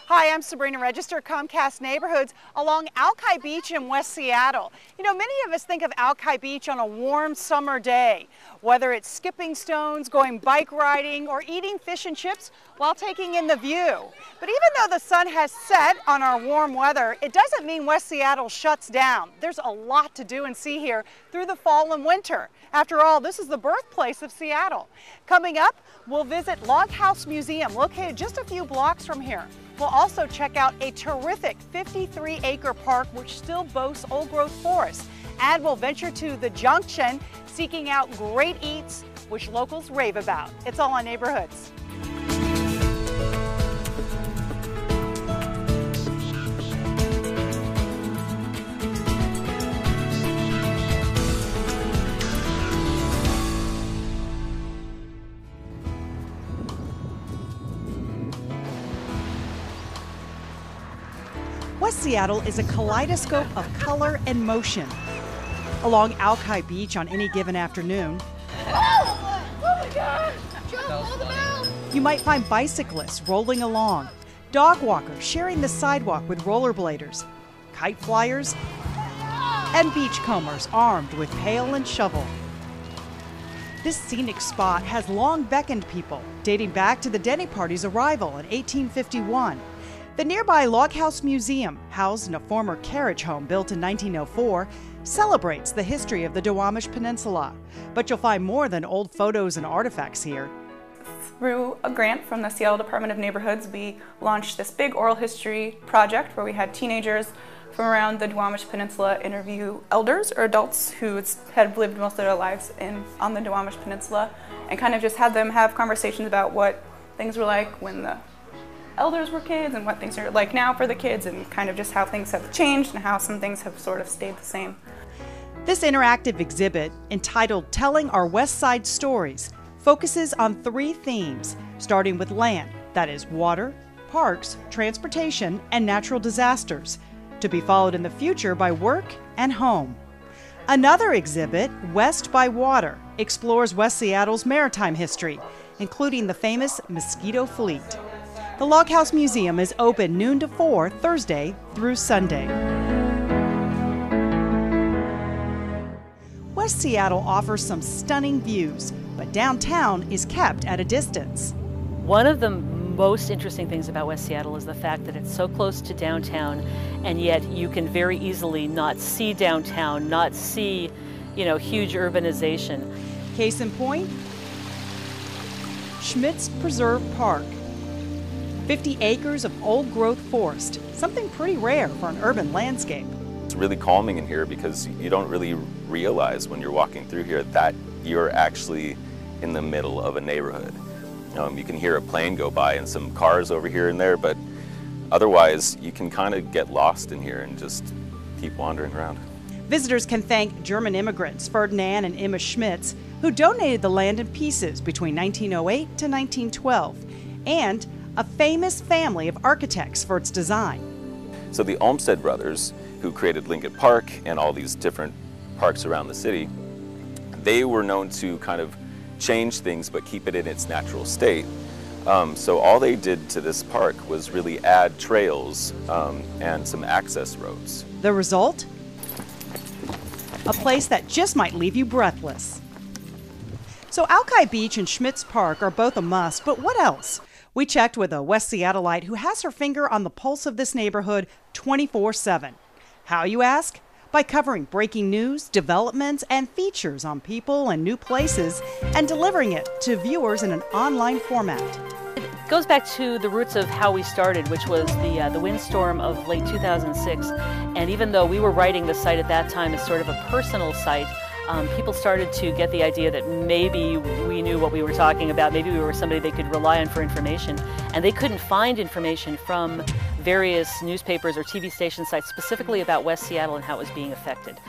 Hi, I'm Sabrina Register, Comcast Neighborhoods along Alki Beach in West Seattle. You know, many of us think of Alki Beach on a warm summer day, whether it's skipping stones, going bike riding, or eating fish and chips while taking in the view. But even though the sun has set on our warm weather, it doesn't mean West Seattle shuts down. There's a lot to do and see here through the fall and winter. After all, this is the birthplace of Seattle. Coming up, we'll visit Log House Museum, located just a few blocks from here. We'll also check out a terrific 53-acre park which still boasts old-growth forests. And we'll venture to the Junction, seeking out great eats which locals rave about. It's all on Neighborhoods. West Seattle is a kaleidoscope of color and motion. Along Alki Beach on any given afternoon, you might find bicyclists rolling along, dog walkers sharing the sidewalk with rollerbladers, kite flyers, and beachcombers armed with pail and shovel. This scenic spot has long beckoned people, dating back to the Denny Party's arrival in 1851. The nearby Log House Museum, housed in a former carriage home built in 1904, celebrates the history of the Duwamish Peninsula. But you'll find more than old photos and artifacts here. Through a grant from the Seattle Department of Neighborhoods, we launched this big oral history project where we had teenagers from around the Duwamish Peninsula interview elders or adults who had lived most of their lives on the Duwamish Peninsula, and kind of just had them have conversations about what things were like when the elders were kids and what things are like now for the kids, and kind of just how things have changed and how some things have sort of stayed the same. This interactive exhibit, entitled Telling Our West Side Stories, focuses on three themes, starting with land, that is water, parks, transportation, and natural disasters, to be followed in the future by work and home. Another exhibit, West by Water, explores West Seattle's maritime history, including the famous Mosquito Fleet. The Log House Museum is open noon to 4, Thursday through Sunday. West Seattle offers some stunning views, but downtown is kept at a distance. One of the most interesting things about West Seattle is the fact that it's so close to downtown, and yet you can very easily not see downtown, not see, huge urbanization. Case in point, Schmitz Preserve Park. 50 acres of old-growth forest, something pretty rare for an urban landscape. It's really calming in here because you don't really realize when you're walking through here that you're actually in the middle of a neighborhood. You can hear a plane go by and some cars over here and there, but otherwise you can kind of get lost in here and just keep wandering around. Visitors can thank German immigrants Ferdinand and Emma Schmitz, who donated the land in pieces between 1908 to 1912, and a famous family of architects for its design. So the Olmsted brothers, who created Lincoln Park and all these different parks around the city, they were known to kind of change things but keep it in its natural state. So all they did to this park was really add trails and some access roads. The result? A place that just might leave you breathless. So Alki Beach and Schmitz Park are both a must, but what else? We checked with a West Seattleite who has her finger on the pulse of this neighborhood 24/7. How, you ask? By covering breaking news, developments, and features on people and new places, and delivering it to viewers in an online format. It goes back to the roots of how we started, which was the windstorm of late 2006. And even though we were writing the site at that time as sort of a personal site, people started to get the idea that maybe we knew what we were talking about, maybe we were somebody they could rely on for information, and they couldn't find information from various newspapers or TV station sites specifically about West Seattle and how it was being affected.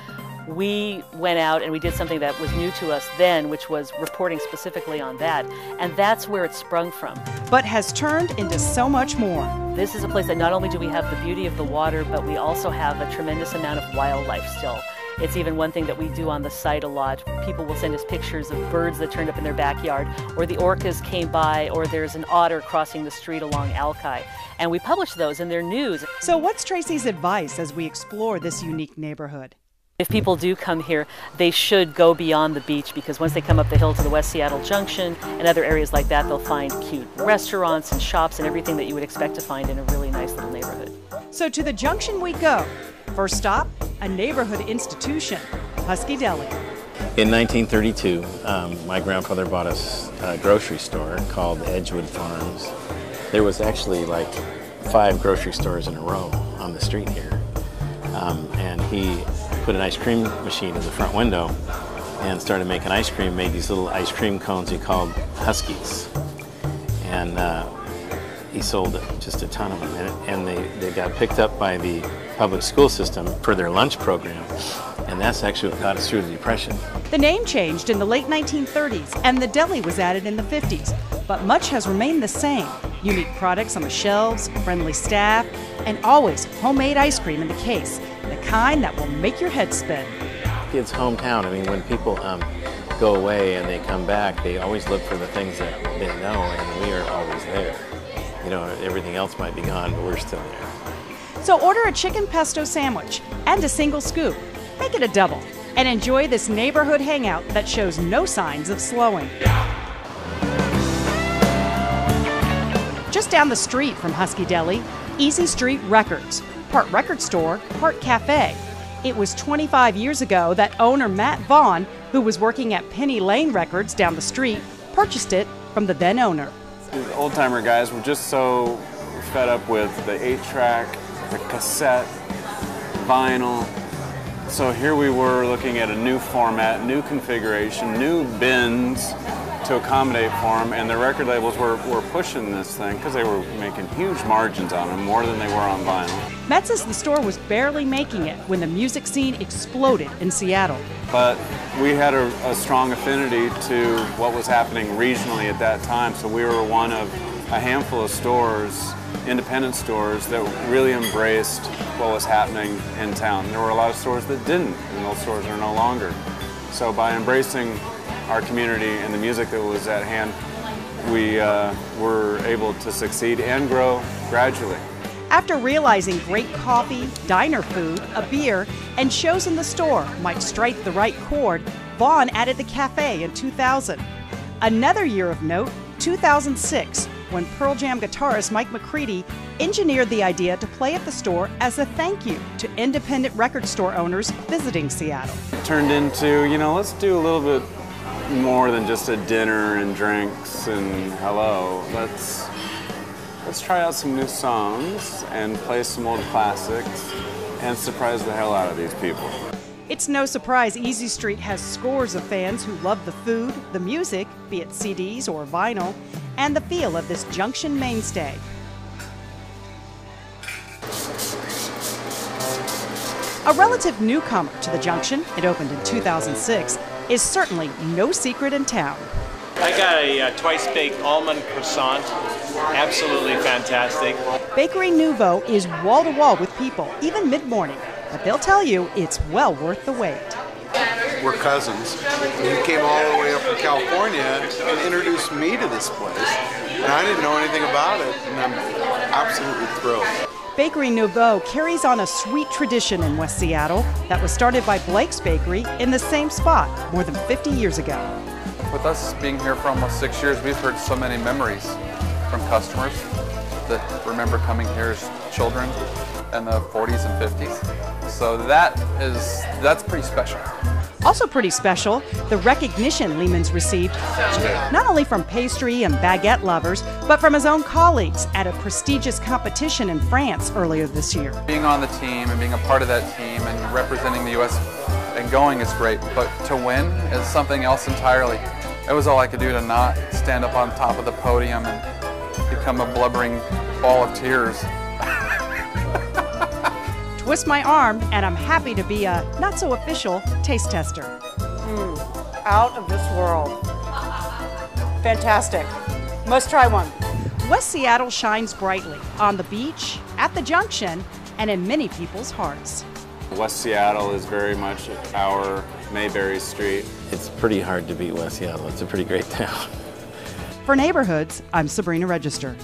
We went out and we did something that was new to us then, which was reporting specifically on that, and that's where it sprung from. But has turned into so much more. This is a place that not only do we have the beauty of the water, but we also have a tremendous amount of wildlife still. It's even one thing that we do on the site a lot. People will send us pictures of birds that turned up in their backyard, or the orcas came by, or there's an otter crossing the street along Alki. And we publish those in their news. So what's Tracy's advice as we explore this unique neighborhood? If people do come here, they should go beyond the beach, because once they come up the hill to the West Seattle Junction and other areas like that, they'll find cute restaurants and shops and everything that you would expect to find in a really nice little neighborhood. So to the Junction we go. First stop, a neighborhood institution, Husky Deli. In 1932, my grandfather bought us a grocery store called Edgewood Farms. There was actually like 5 grocery stores in a row on the street here. And he put an ice cream machine in the front window and started making ice cream, made these little ice cream cones he called Huskies. And he sold just a ton of them. And they got picked up by the public school system for their lunch program. And that's actually what got us through the Depression. The name changed in the late 1930s and the deli was added in the 50s, but much has remained the same. Unique products on the shelves, friendly staff, and always homemade ice cream in the case, the kind that will make your head spin. It's hometown. I mean, when people go away and they come back, they always look for the things that they know, and we are always there. You know, everything else might be gone, but we're still there. So order a chicken pesto sandwich and a single scoop. Make it a double and enjoy this neighborhood hangout that shows no signs of slowing. Just down the street from Husky Deli, Easy Street Records, part record store, part cafe. It was 25 years ago that owner Matt Vaughn, who was working at Penny Lane Records down the street, purchased it from the then owner. The old-timer guys were just so fed up with the 8-track, the cassette, vinyl. So here we were looking at a new format, new configuration, new bins to accommodate for them, and the record labels were pushing this thing because they were making huge margins on them, more than they were on vinyl. Matt says the store was barely making it when the music scene exploded in Seattle. But we had a strong affinity to what was happening regionally at that time, so we were one of a handful of stores, independent stores, that really embraced what was happening in town. There were a lot of stores that didn't, and those stores are no longer. So by embracing our community and the music that was at hand, we were able to succeed and grow gradually. After realizing great coffee, diner food, a beer, and shows in the store might strike the right chord, Vaughn added the cafe in 2000. Another year of note, 2006, when Pearl Jam guitarist Mike McCready engineered the idea to play at the store as a thank you to independent record store owners visiting Seattle. It turned into, you know, let's do a little bit more than just a dinner and drinks and hello. Let's try out some new songs and play some old classics and surprise the hell out of these people. It's no surprise Easy Street has scores of fans who love the food, the music, be it CDs or vinyl, and the feel of this Junction mainstay. A relative newcomer to the Junction, it opened in 2006, is certainly no secret in town. I got a twice-baked almond croissant, absolutely fantastic. Bakery Nouveau is wall-to-wall with people, even mid-morning, but they'll tell you it's well worth the wait. We're cousins. He came all the way up from California and introduced me to this place, and I didn't know anything about it, and I'm absolutely thrilled. Bakery Nouveau carries on a sweet tradition in West Seattle that was started by Blake's Bakery in the same spot more than 50 years ago. With us being here for almost 6 years, we've heard so many memories from customers that remember coming here as children in the 40s and 50s. So that's pretty special. Also pretty special, the recognition Lehman's received not only from pastry and baguette lovers, but from his own colleagues at a prestigious competition in France earlier this year. Being on the team and being a part of that team and representing the U.S. and going is great, but to win is something else entirely. It was all I could do to not stand up on top of the podium and become a blubbering ball of tears. Twist my arm, and I'm happy to be a not-so-official taste tester. Out of this world. Fantastic. Must try one. West Seattle shines brightly on the beach, at the Junction, and in many people's hearts. West Seattle is very much our Mayberry Street. It's pretty hard to beat West Seattle. It's a pretty great town. For Neighborhoods, I'm Sabrina Register.